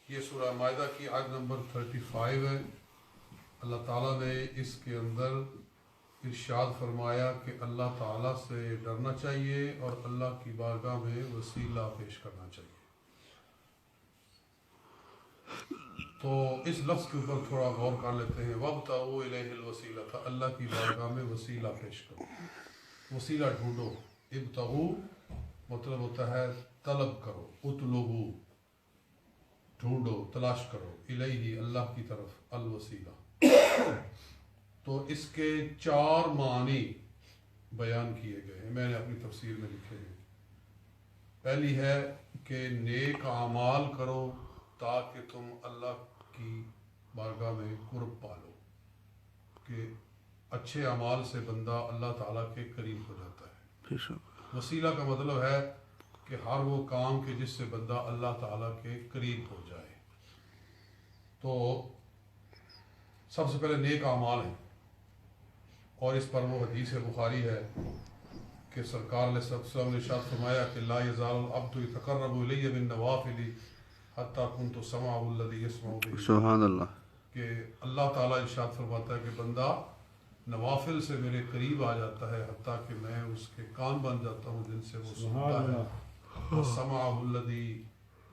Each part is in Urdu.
یہ سورہ مائدہ کی آیت نمبر 35 ہے۔ اللہ تعالیٰ نے اس کے اندر ارشاد فرمایا کہ اللہ تعالیٰ سے ڈرنا چاہیے اور اللہ کی بارگاہ میں وسیلہ پیش کرنا چاہیے۔ تو اس لفظ کے اوپر تھوڑا غور کر لیتے ہیں۔ وَابْتَغُوا إِلَيْهِ الْوَسِيلَةَ، اللہ کی بارگاہ میں وسیلہ پیش کرو، وسیلہ ڈھونڈو۔ ابتغوا مطلب ہوتا ہے طلب کرو، اطلبوا ڈھونڈو، تلاش کرو، الیہ اللہ کی طرف، الوسیلہ۔ تو اس کے 4 معنی بیان کیے گئے ہیں، میں نے اپنی تفسیر میں لکھے ہیں۔ پہلی ہے کہ نیک اعمال کرو تاکہ تم اللہ کی بارگاہ میں قرب پالو، کہ اچھے اعمال سے بندہ اللہ تعالیٰ کے قریب ہو جاتا ہے۔ وسیلہ کا مطلب ہے کہ ہر وہ کام کہ جس سے بندہ اللہ تعالیٰ کے قریب ہو جائے۔ تو سب سے پہلے نیک اعمال ہیں، اور اس پر وہ حدیث بخاری ہے کہ سرکار علیہ السلام نے ارشاد فرمایا کہ لا یزال العبد یتقرب الی بالنوافل حتی کنت سمعہ الذی یسمع بہ۔ سبحان اللہ۔ کہ اللہ تعالیٰ ارشاد فرماتا ہے کہ بندہ نوافل سے میرے قریب آ جاتا ہے حتیٰ کہ میں اس کے کان بن جاتا ہوں جن سے وہ سنتا ہے، وَسَمْعَهُ الَّذِي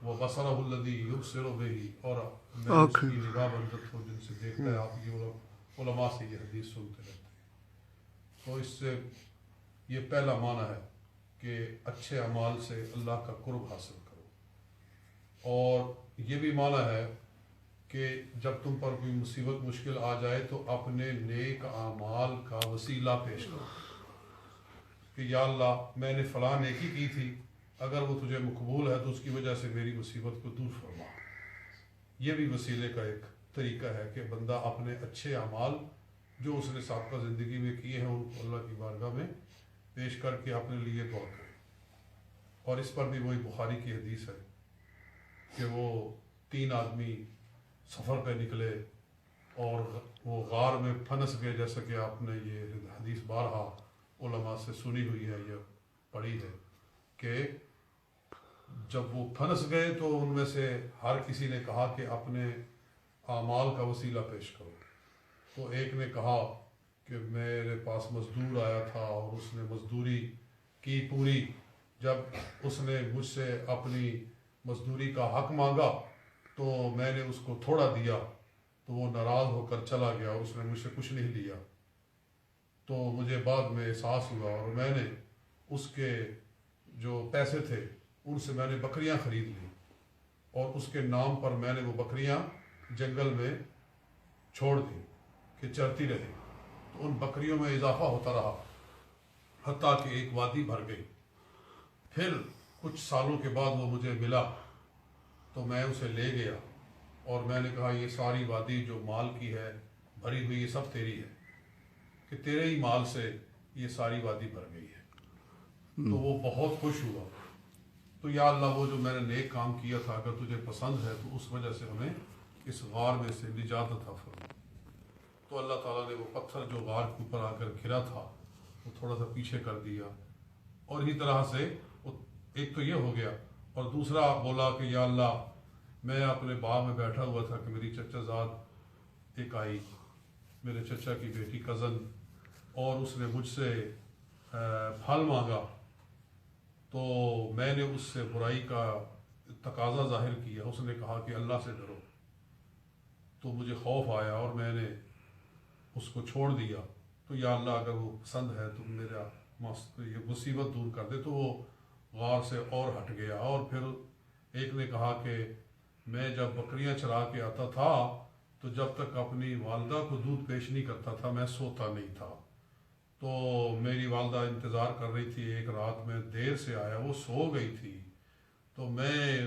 وَبَصَرَهُ الَّذِي يُبْصِرُ بِهِ، اور میں اس کی نگاہ بن جاتا ہوں جن سے دیکھتا ہے۔ آپ یہ علماء سے یہ حدیث سنتے رہتے ہیں۔ تو اس سے یہ پہلا معنی ہے کہ اچھے اعمال سے اللہ کا قرب حاصل کرو، اور یہ بھی معنی ہے کہ جب تم پر کوئی مصیبت مشکل آ جائے تو اپنے نیک اعمال کا وسیلہ پیش کرو کہ یا اللہ میں نے فلاں نیکی کی تھی، اگر وہ تجھے مقبول ہے تو اس کی وجہ سے میری مصیبت کو دور فرما۔ یہ بھی وسیلے کا ایک طریقہ ہے کہ بندہ اپنے اچھے اعمال جو اس نے سابقہ زندگی میں کیے ہیں ان کو اللہ کی بارگاہ میں پیش کر کے اپنے لیے دعا کرے۔ اور اس پر بھی وہی بخاری کی حدیث ہے کہ وہ 3 آدمی سفر پہ نکلے اور وہ غار میں پھنس گئے، جیسا کہ آپ نے یہ حدیث بارہا علماء سے سنی ہوئی ہے یا پڑھی ہے کہ جب وہ پھنس گئے تو ان میں سے ہر کسی نے کہا کہ اپنے اعمال کا وسیلہ پیش کرو۔ تو ایک نے کہا کہ میرے پاس مزدور آیا تھا اور اس نے مزدوری کی پوری، جب اس نے مجھ سے اپنی مزدوری کا حق مانگا تو میں نے اس کو تھوڑا دیا تو وہ ناراض ہو کر چلا گیا، اس نے مجھ سے کچھ نہیں لیا۔ تو مجھے بعد میں احساس ہوا اور میں نے اس کے جو پیسے تھے ان سے میں نے بکریاں خرید لی، اور اس کے نام پر میں نے وہ بکریاں جنگل میں چھوڑ دی کہ چرتی رہے۔ تو ان بکریوں میں اضافہ ہوتا رہا حتیٰ کہ ایک وادی بھر گئی۔ پھر کچھ سالوں کے بعد وہ مجھے ملا تو میں اسے لے گیا اور میں نے کہا یہ ساری وادی جو مال کی ہے بھری ہوئی یہ سب تیری ہے، کہ تیرے ہی مال سے یہ ساری وادی بھر گئی ہے۔ تو وہ بہت خوش ہوا۔ تو یا اللہ وہ جو میں نے نیک کام کیا تھا اگر تجھے پسند ہے تو اس وجہ سے ہمیں اس غار میں سے نجات عطا فرما۔ تو اللہ تعالیٰ نے وہ پتھر جو غار کے اوپر آ کر گھرا تھا وہ تھوڑا سا پیچھے کر دیا، اور اسی طرح سے ایک تو یہ ہو گیا، اور دوسرا بولا کہ یا اللہ میں اپنے باغ میں بیٹھا ہوا تھا کہ میری چچا زاد ایک آئی، میرے چچا کی بیٹی کزن، اور اس نے مجھ سے پھل مانگا تو میں نے اس سے برائی کا تقاضا ظاہر کیا۔ اس نے کہا کہ اللہ سے ڈرو، تو مجھے خوف آیا اور میں نے اس کو چھوڑ دیا۔ تو یا اللہ اگر وہ پسند ہے تو میرا یہ مصیبت دور کر دے۔ تو وہ غار سے اور ہٹ گیا، اور پھر ایک نے کہا کہ میں جب بکریاں چرا کے آتا تھا تو جب تک اپنی والدہ کو دودھ پیش نہیں کرتا تھا میں سوتا نہیں تھا، تو میری والدہ انتظار کر رہی تھی، ایک رات میں دیر سے آیا، وہ سو گئی تھی، تو میں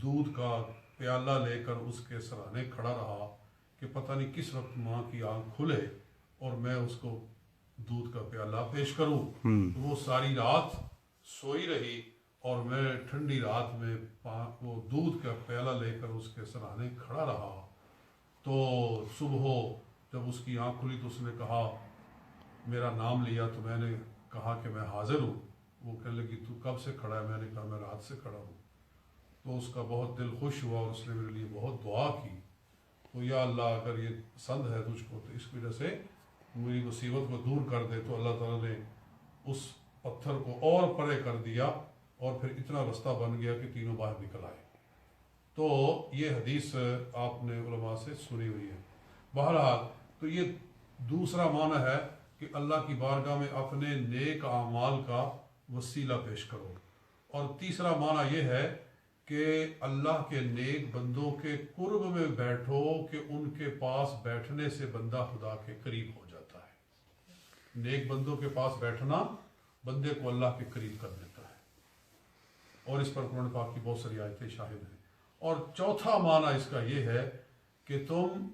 دودھ کا پیالہ لے کر اس کے سرانے کھڑا رہا کہ پتہ نہیں کس وقت ماں کی آنکھ کھلے اور میں اس کو دودھ کا پیالہ پیش کروں۔ وہ ساری رات سوئی رہی اور میں ٹھنڈی رات میں وہ دودھ کا پیالہ لے کر اس کے سرانے کھڑا رہا۔ تو صبح جب اس کی آنکھ کھلی تو اس نے کہا، میرا نام لیا، تو میں نے کہا کہ میں حاضر ہوں۔ وہ کہنے لگی تو کب سے کھڑا ہے؟ میں نے کہا میں رات سے کھڑا ہوں۔ تو تو اس کا بہت دل خوش ہوا اور اس نے میرے لیے بہت دعا کی، تو یا اللہ اگر یہ پسند ہے تجھ کو تو اس وجہ سے میری مصیبت کو دور کر دے۔ تو اللہ تعالیٰ نے اس پتھر کو اور پرے کر دیا اور پھر اتنا رستہ بن گیا کہ تینوں باہر نکل آئے۔ تو یہ حدیث آپ نے علماء سے سنی ہوئی ہے۔ بہرحال تو یہ دوسرا معنی ہے کہ اللہ کی بارگاہ میں اپنے نیک اعمال کا وسیلہ پیش کرو، اور تیسرا معنی یہ ہے کہ اللہ کے نیک بندوں کے قرب میں بیٹھو کہ ان کے پاس بیٹھنے سے بندہ خدا کے قریب ہو جاتا ہے۔ نیک بندوں کے پاس بیٹھنا بندے کو اللہ کے قریب کر دیتا ہے، اور اس پر قرآن پاک کی بہت ساری آیتیں شاہد ہیں۔ اور چوتھا معنی اس کا یہ ہے کہ تم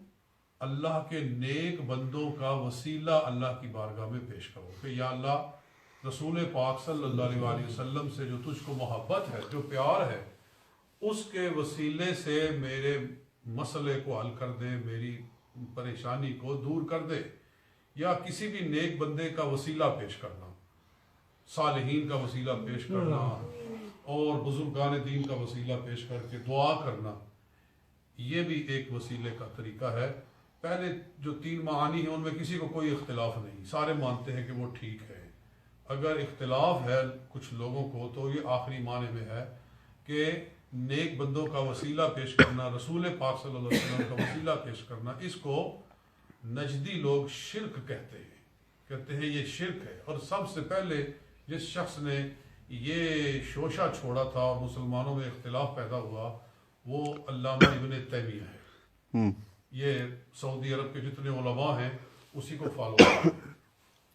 اللہ کے نیک بندوں کا وسیلہ اللہ کی بارگاہ میں پیش کرو کہ یا اللہ رسول پاک صلی اللہ علیہ وسلم سے جو تجھ کو محبت ہے، جو پیار ہے، اس کے وسیلے سے میرے مسئلے کو حل کر دے، میری پریشانی کو دور کر دے۔ یا کسی بھی نیک بندے کا وسیلہ پیش کرنا، صالحین کا وسیلہ پیش کرنا اور بزرگان دین کا وسیلہ پیش کر کے دعا کرنا، یہ بھی ایک وسیلے کا طریقہ ہے۔ پہلے جو تین معانی ہیں ان میں کسی کو کوئی اختلاف نہیں، سارے مانتے ہیں کہ وہ ٹھیک ہے۔ اگر اختلاف ہے کچھ لوگوں کو تو یہ آخری معنی میں ہے کہ نیک بندوں کا وسیلہ پیش کرنا، رسول پاک صلی اللہ علیہ وسلم کا وسیلہ پیش کرنا، اس کو نجدی لوگ شرک کہتے ہیں یہ شرک ہے۔ اور سب سے پہلے جس شخص نے یہ شوشہ چھوڑا تھا اور مسلمانوں میں اختلاف پیدا ہوا وہ علامہ ابن تیمیہ ہے۔ یہ سعودی عرب کے جتنے علماء ہیں اسی کو فالو کرتے ہیں،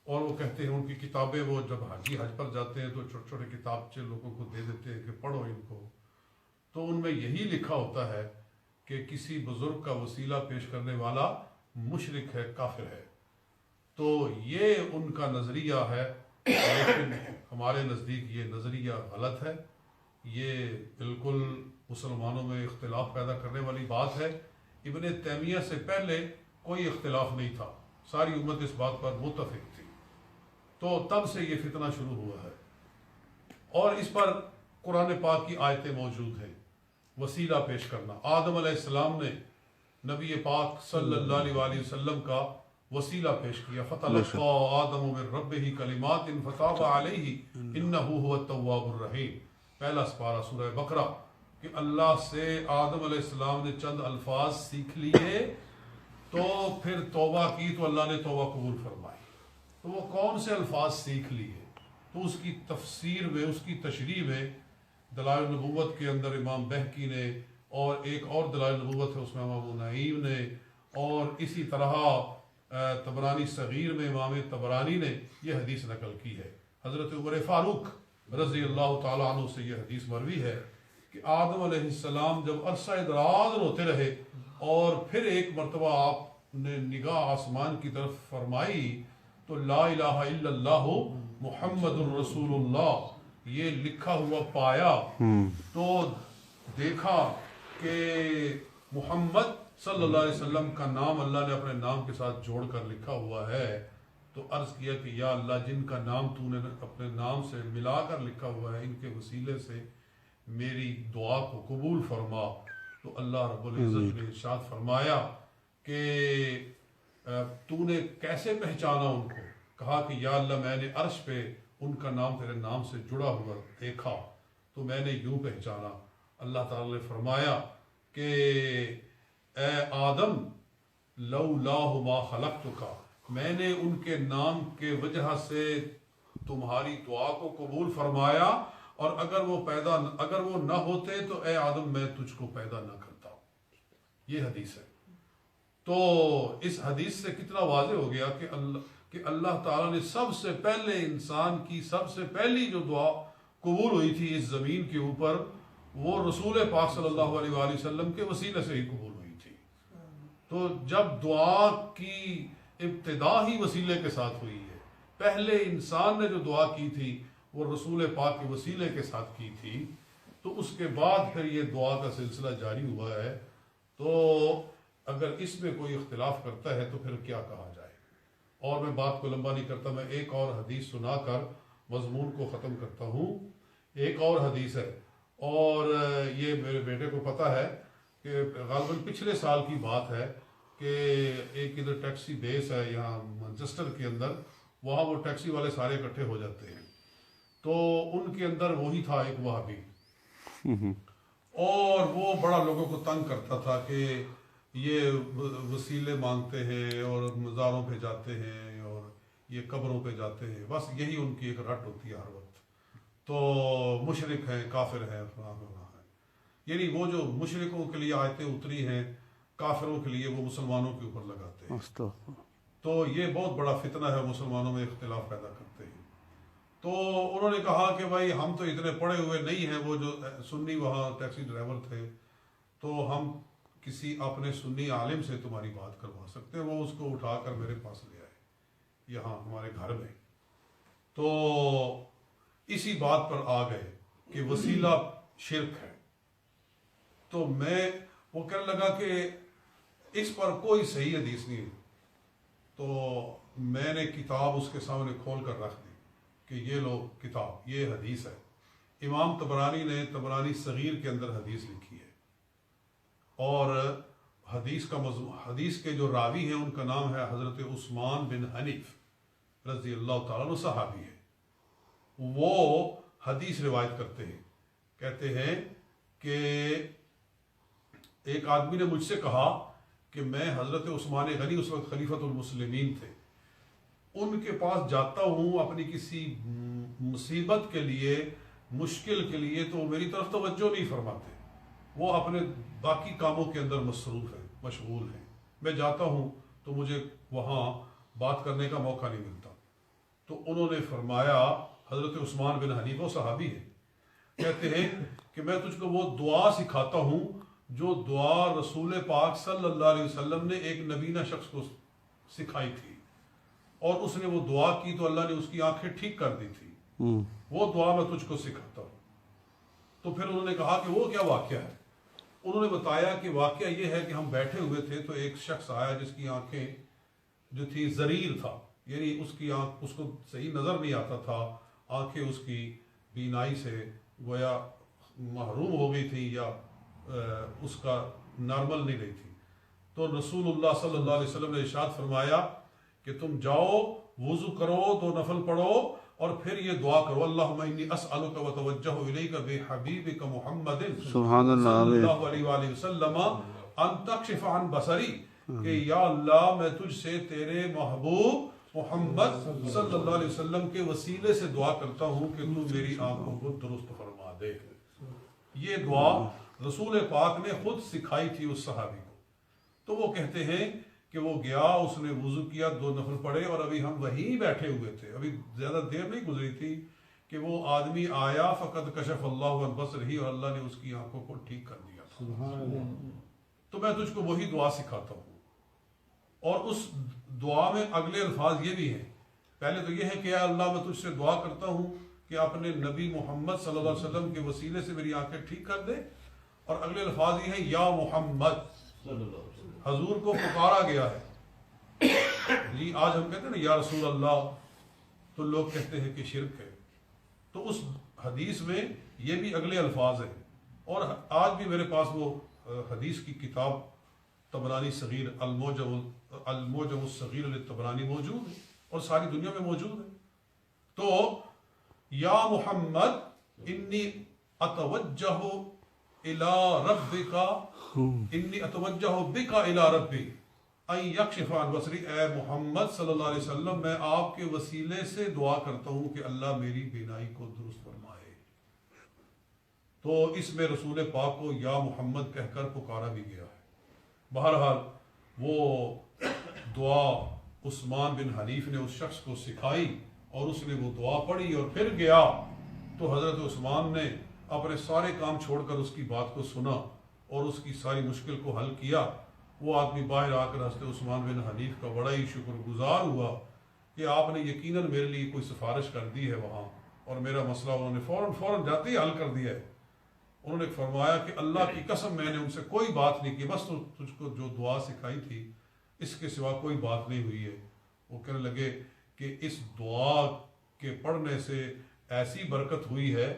اور وہ کہتے ہیں ان کی کتابیں، وہ جب حج پر جاتے ہیں تو چھوٹے چھوٹے کتابچے لوگوں کو دے دیتے ہیں کہ پڑھو ان کو، تو ان میں یہی لکھا ہوتا ہے کہ کسی بزرگ کا وسیلہ پیش کرنے والا مشرک ہے، کافر ہے۔ تو یہ ان کا نظریہ ہے، لیکن ہمارے نزدیک یہ نظریہ غلط ہے، یہ بالکل مسلمانوں میں اختلاف پیدا کرنے والی بات ہے۔ ابن تیمیہ سے پہلے کوئی اختلاف نہیں تھا، ساری امت اس بات پر متفق تھی، تو تب سے یہ فتنہ شروع ہوا ہے، اور اس پر قرآن پاک کی آیتیں موجود ہیں۔ وسیلہ پیش کرنا، آدم علیہ السلام نے نبی پاک صلی اللہ علیہ وسلم کا وسیلہ پیش کیا، فَتَلَقَّى آدَمُ مِن رَبِّهِ كَلِمَاتٍ فَتَابَ عَلَيْهِ إِنَّهُ هُوَ التَّوَّابُ الرَّحِيمُ۔ پہلا سپارہ سورہ بقرہ کہ اللہ سے آدم علیہ السلام نے چند الفاظ سیکھ لیے تو پھر توبہ کی تو اللہ نے توبہ قبول فرمائی۔ تو وہ کون سے الفاظ سیکھ لیے، تو اس کی تفسیر میں، اس کی تشریح میں دلائل النبوت کے اندر امام بہقی نے، اور ایک اور دلائل النبوت ہے اس میں امام ابو نعیم نے، اور اسی طرح طبرانی صغیر میں امام طبرانی نے یہ حدیث نقل کی ہے۔ حضرت عمر فاروق رضی اللہ تعالیٰ عنہ سے یہ حدیث مروی ہے کہ آدم علیہ السلام جب عرصہ دراز روتے رہے اور پھر ایک مرتبہ آپ نے نگاہ آسمان کی طرف فرمائی تو لا الہ الا اللہ محمد الرسول اللہ یہ لکھا ہوا پایا، تو دیکھا کہ محمد صلی اللہ علیہ وسلم کا نام اللہ نے اپنے نام کے ساتھ جوڑ کر لکھا ہوا ہے، تو عرض کیا کہ یا اللہ جن کا نام تو نے اپنے نام سے ملا کر لکھا ہوا ہے ان کے وسیلے سے میری دعا کو قبول فرما۔ تو اللہ رب العزت نے ارشاد فرمایا کہ تو نے کیسے پہچانا ان کو؟ کہا کہ یا اللہ میں نے عرش پہ ان کا نام تیرے نام سے جڑا ہوا دیکھا تو میں نے یوں پہچانا۔ اللہ تعالی نے فرمایا کہ اے آدم لولاہ ما خلقتک، میں نے ان کے نام کے وجہ سے تمہاری دعا کو قبول فرمایا، اور اگر وہ نہ ہوتے تو اے آدم میں تجھ کو پیدا نہ کرتا۔ یہ حدیث ہے۔ تو اس حدیث سے کتنا واضح ہو گیا کہ اللہ تعالیٰ نے سب سے پہلے انسان کی سب سے پہلی جو دعا قبول ہوئی تھی اس زمین کے اوپر وہ رسول پاک صلی اللہ علیہ وآلہ وسلم کے وسیلے سے ہی قبول ہوئی تھی۔ تو جب دعا کی ابتدا ہی وسیلے کے ساتھ ہوئی ہے، پہلے انسان نے جو دعا کی تھی وہ رسول پاک کے وسیلے کے ساتھ کی تھی، تو اس کے بعد پھر یہ دعا کا سلسلہ جاری ہوا ہے۔ تو اگر اس میں کوئی اختلاف کرتا ہے تو پھر کیا کہا جائے؟ اور میں بات کو لمبا نہیں کرتا، میں ایک اور حدیث سنا کر مضمون کو ختم کرتا ہوں۔ ایک اور حدیث ہے اور یہ میرے بیٹے کو پتہ ہے کہ غالباً پچھلے سال کی بات ہے کہ ایک ادھر ٹیکسی بیس ہے یہاں مانچسٹر کے اندر، وہاں وہ ٹیکسی والے سارے اکٹھے ہو جاتے ہیں، تو ان کے اندر وہی تھا ایک وہابی، اور وہ بڑا لوگوں کو تنگ کرتا تھا کہ یہ وسیلے مانگتے ہیں اور مزاروں پہ جاتے ہیں اور یہ قبروں پہ جاتے ہیں، بس یہی ان کی ایک رٹ ہوتی ہے ہر وقت، تو مشرک ہیں، کافر ہیں، فلاں فلاں ہیں، یعنی وہ جو مشرکوں کے لیے آیتیں اتری ہیں کافروں کے لیے وہ مسلمانوں کے اوپر لگاتے ہیں، تو یہ بہت بڑا فتنہ ہے، مسلمانوں میں اختلاف پیدا کرتے ہیں۔ تو انہوں نے کہا کہ بھائی ہم تو اتنے پڑھے ہوئے نہیں ہیں، وہ جو سنی وہاں ٹیکسی ڈرائیور تھے، تو ہم کسی اپنے سنی عالم سے تمہاری بات کروا سکتے ہیں۔ وہ اس کو اٹھا کر میرے پاس لے آئے یہاں ہمارے گھر میں، تو اسی بات پر آ گئے کہ وسیلہ شرک ہے، تو وہ کہنے لگا کہ اس پر کوئی صحیح حدیث نہیں ہے، تو میں نے کتاب اس کے سامنے کھول کر رکھ دی کہ یہ لو کتاب، یہ حدیث ہے، امام طبرانی نے طبرانی صغیر کے اندر حدیث لکھی ہے، اور حدیث کے جو راوی ہیں ان کا نام ہے حضرت عثمان بن حنیف رضی اللہ تعالیٰ عنہ، صحابی ہے، وہ حدیث روایت کرتے ہیں، کہتے ہیں کہ ایک آدمی نے مجھ سے کہا کہ میں حضرت عثمان غنی اس وقت خلیفۃ المسلمین تھے، ان کے پاس جاتا ہوں اپنی کسی مصیبت کے لیے، مشکل کے لیے، تو میری طرف توجہ نہیں فرماتے، وہ اپنے باقی کاموں کے اندر مصروف ہیں، مشغول ہیں، میں جاتا ہوں تو مجھے وہاں بات کرنے کا موقع نہیں ملتا۔ تو انہوں نے فرمایا، حضرت عثمان بن حنیفہ صحابی ہے، کہتے ہیں کہ میں تجھ کو وہ دعا سکھاتا ہوں جو دعا رسول پاک صلی اللہ علیہ وسلم نے ایک نبینہ شخص کو سکھائی تھی، اور اس نے وہ دعا کی تو اللہ نے اس کی آنکھیں ٹھیک کر دی تھی، وہ دعا میں تجھ کو سکھاتا ہوں۔ تو پھر انہوں نے کہا کہ وہ کیا واقعہ ہے؟ انہوں نے بتایا کہ واقعہ یہ ہے کہ ہم بیٹھے ہوئے تھے تو ایک شخص آیا جس کی آنکھیں جو تھی زریر تھا، یعنی اس کی آنکھ اس کو صحیح نظر نہیں آتا تھا، آنکھیں اس کی بینائی سے گویا محروم ہو گئی تھی یا اس کا نارمل نہیں رہی تھی۔ تو رسول اللہ صلی اللہ علیہ وسلم نے ارشاد فرمایا کہ تم جاؤ، وضو کرو، 2 نفل پڑھو، اور پھر یہ دعا کرو، اللہم انی اسألک وتوجہ الیک بحبیبک محمد صلی اللہ علیہ وآلہ وسلم ان تکشف عن بصری، کہ یا اللہ میں تجھ سے تیرے محبوب محمد صلی اللہ علیہ وسلم کے وسیلے سے دعا کرتا ہوں کہ تو میری آنکھوں کو درست فرما دے۔ یہ دعا رسول پاک نے خود سکھائی تھی اس صحابی کو۔ تو وہ کہتے ہیں کہ وہ گیا، اس نے وضو کیا، 2 نفل پڑھے، اور ابھی ہم وہیں بیٹھے ہوئے تھے، ابھی زیادہ دیر نہیں گزری تھی کہ وہ آدمی آیا، فقد کشف اللہ عن بصرہ، اور اللہ نے اس کی آنکھوں کو ٹھیک کر دیا تھا۔ تو میں تجھ کو وہی دعا سکھاتا ہوں، اور اس دعا میں اگلے الفاظ یہ بھی ہیں، پہلے تو یہ ہے کہ اے اللہ میں تجھ سے دعا کرتا ہوں کہ اپنے نبی محمد صلی اللہ علیہ وسلم کے وسیلے سے میری آنکھیں ٹھیک کر دے، اور اگلے الفاظ یہ ہیں یا محمد، حضور کو پکارا گیا ہے۔ جی آج ہم کہتے ہیں نا یا رسول اللہ، تو لوگ کہتے ہیں کہ شرک ہے، تو اس حدیث میں یہ بھی اگلے الفاظ ہیں، اور آج بھی میرے پاس وہ حدیث کی کتاب طبرانی صغیر الموجم الصغیر للطبرانی موجود ہے، اور ساری دنیا میں موجود ہے۔ تو یا محمد انی اتوجہ الی ربک، انی اتوجہ بک الی ربی ان یکشف عن بصری، اے محمد صلی اللہ علیہ وسلم میں آپ کے وسیلے سے دعا کرتا ہوں کہ اللہ میری بینائی کو درست فرمائے۔ تو اس میں رسول پاک کو یا محمد کہہ کر پکارا بھی گیا ہے۔ بہرحال وہ دعا عثمان بن حنیف نے اس شخص کو سکھائی، اور اس نے وہ دعا پڑھی اور پھر گیا، تو حضرت عثمان نے اپنے سارے کام چھوڑ کر اس کی بات کو سنا اور اس کی ساری مشکل کو حل کیا۔ وہ آدمی باہر آ کر حضرت عثمان بن حنیف کا بڑا ہی شکر گزار ہوا کہ آپ نے یقیناً میرے لیے کوئی سفارش کر دی ہے وہاں، اور میرا مسئلہ انہوں نے فوراً جاتے ہی حل کر دیا ہے۔ انہوں نے فرمایا کہ اللہ کی قسم میں نے ان سے کوئی بات نہیں کی، بس تجھ کو جو دعا سکھائی تھی اس کے سوا کوئی بات نہیں ہوئی ہے۔ وہ کہنے لگے کہ اس دعا کے پڑھنے سے ایسی برکت ہوئی ہے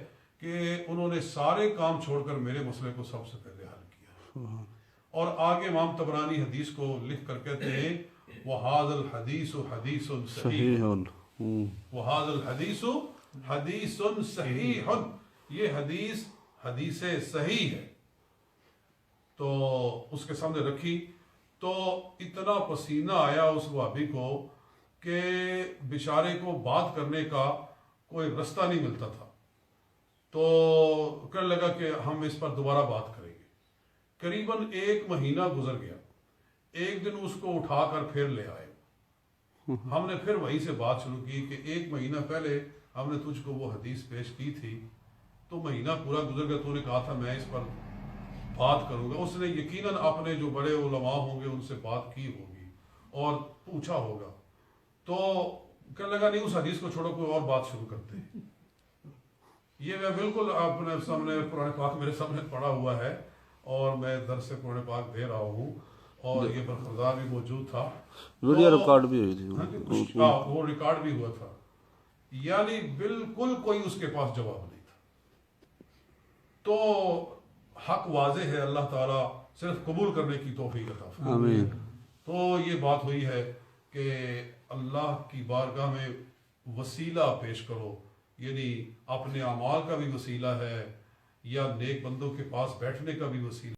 کہ انہوں نے سارے کام چھوڑ کر میرے مسئلے کو سب سے پہلے حل کیا. اور آگے امام طبرانی حدیث کو لکھ کر کہتے ہیں وَهَذَا الْحَدِيثُ حَدِيثٌ صَحِيحٌ وَهَذَا الْحَدِيثُ حَدِيثٌ صَحِيحٌ. یہ حدیث صحیح ہے. تو اس کے سامنے رکھی تو اتنا پسینہ آیا اس وہابی کو کہ بیچارے کو بات کرنے کا کوئی رستہ نہیں ملتا تھا. تو کہنے لگا کہ ہم اس پر دوبارہ بات کریں گے. قریباً 1 مہینہ گزر گیا. ایک دن اس کو اٹھا کر پھر لے آئے. ہم نے پھر وہیں سے بات شروع کی کہ 1 مہینہ پہلے ہم نے تجھ کو وہ حدیث پیش کی تھی, تو مہینہ پورا گزر گیا, تو نے کہا تھا میں اس پر بات کروں گا. اس نے یقیناً اپنے جو بڑے علماء ہوں گے ان سے بات کی ہوگی اور پوچھا ہوگا. تو کہنے لگا نہیں, اس حدیث کو چھوڑو, کوئی اور بات شروع کرتے ہیں. یہ میں بالکل اپنے سامنے قرآن پاک میرے سامنے پڑھا ہوا ہے اور میں درس قرآن پاک دے رہا ہوں اور یہ برخوردار بھی موجود تھا, ویڈیو ریکارڈ بھی ہوئی تھی, وہ ریکارڈ بھی ہوا تھا. یعنی بالکل کوئی اس کے پاس جواب نہیں تھا. تو حق واضح ہے, اللہ تعالیٰ صرف قبول کرنے کی توفیق عطا فرمائے. آمین. تو یہ بات ہوئی ہے کہ اللہ کی بارگاہ میں وسیلہ پیش کرو, یعنی اپنے اعمال کا بھی وسیلہ ہے یا نیک بندوں کے پاس بیٹھنے کا بھی وسیلہ.